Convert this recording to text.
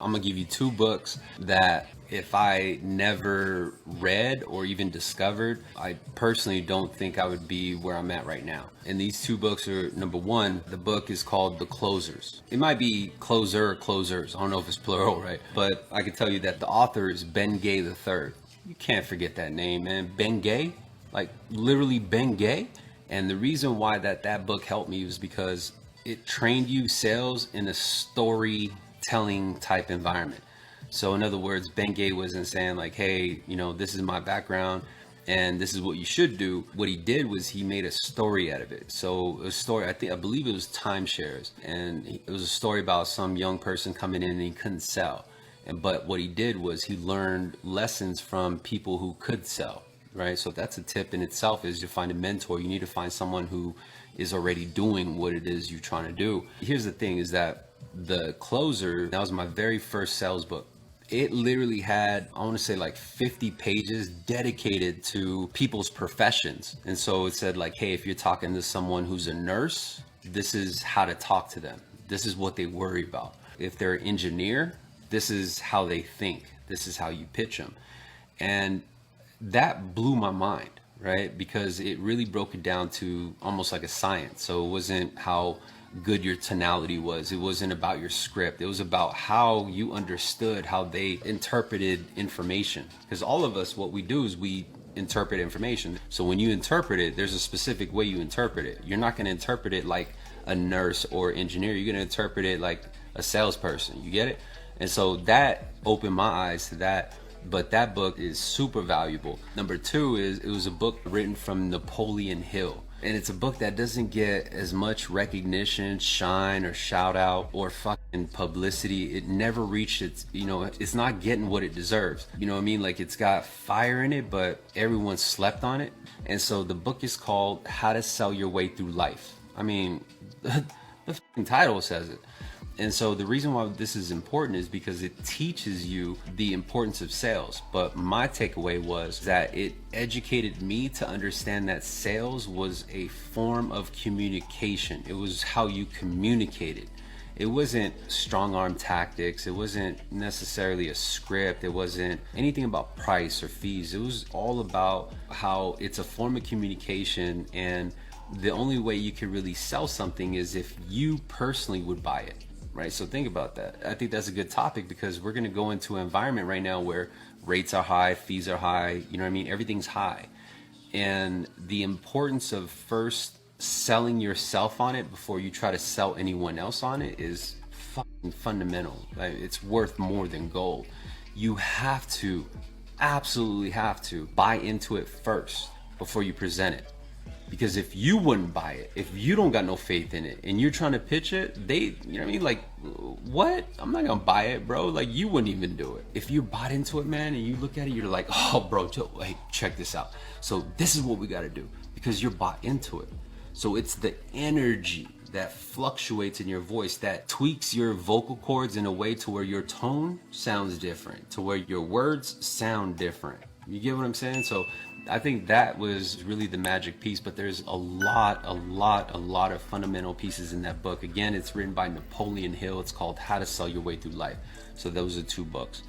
I'm gonna give you two books that if I never read or even discovered, I personally don't think I would be where I'm at right now. And these two books are, number one, the book is called The Closers. It might be closer or closers. I don't know if it's plural, right? But I can tell you that the author is Ben Gay III. You can't forget that name, man. Ben Gay, like literally Ben Gay. And the reason why that book helped me was because it trained you sales in a storytelling type environment. So in other words, Ben Gay wasn't saying like, hey, this is my background and this is what you should do. What he did was he made a story out of it. So a story, I believe it was timeshares, and it was a story about some young person coming in and he couldn't sell. But what he did was he learned lessons from people who could sell, right? So that's a tip in itself, is to find a mentor. You need to find someone who is already doing what it is you're trying to do. Here's the thing, is that The Closer, that was my very first sales book. It literally had, I want to say like 50 pages dedicated to people's professions. And so it said like, hey, if you're talking to someone who's a nurse, this is how to talk to them. This is what they worry about. If they're an engineer, this is how they think. This is how you pitch them. And that blew my mind, right? Because it really broke it down to almost like a science. So it wasn't how good your tonality was. It wasn't about your script. It was about how you understood how they interpreted information. Because all of us, what we do is we interpret information. So when you interpret it, there's a specific way you interpret it. You're not going to interpret it like a nurse or engineer. You're going to interpret it like a salesperson. You get it? And so that opened my eyes to that. But that book is super valuable. Number two is, it was a book written from Napoleon Hill. And it's a book that doesn't get as much recognition, shine, or shout out, or fucking publicity. It never reached its, it's not getting what it deserves. You know what I mean? Like, it's got fire in it, but everyone slept on it. And so the book is called How to Sell Your Way Through Life. I mean, the fucking title says it. And so the reason why this is important is because it teaches you the importance of sales. But my takeaway was that it educated me to understand that sales was a form of communication. It was how you communicated. It wasn't strong arm tactics. It wasn't necessarily a script. It wasn't anything about price or fees. It was all about how it's a form of communication, and the only way you can really sell something is if you personally would buy it. Right? So think about that. I think that's a good topic, because we're going to go into an environment right now where rates are high, fees are high, everything's high. And the importance of first selling yourself on it before you try to sell anyone else on it is fucking fundamental. Like, it's worth more than gold. You have to, absolutely have to buy into it first before you present it. Because if you wouldn't buy it, if you don't got no faith in it, and you're trying to pitch it, like, what? I'm not gonna buy it, bro. Like, you wouldn't even do it. If you bought into it, man, and you look at it, you're like, oh, bro, hey, check this out. So this is what we gotta do, because you're bought into it. So it's the energy that fluctuates in your voice, that tweaks your vocal cords in a way to where your tone sounds different, to where your words sound different. You get what I'm saying? So I think that was really the magic piece, but there's a lot of fundamental pieces in that book. Again, it's written by Napoleon Hill. It's called How to Sell Your Way Through Life. So those are two books.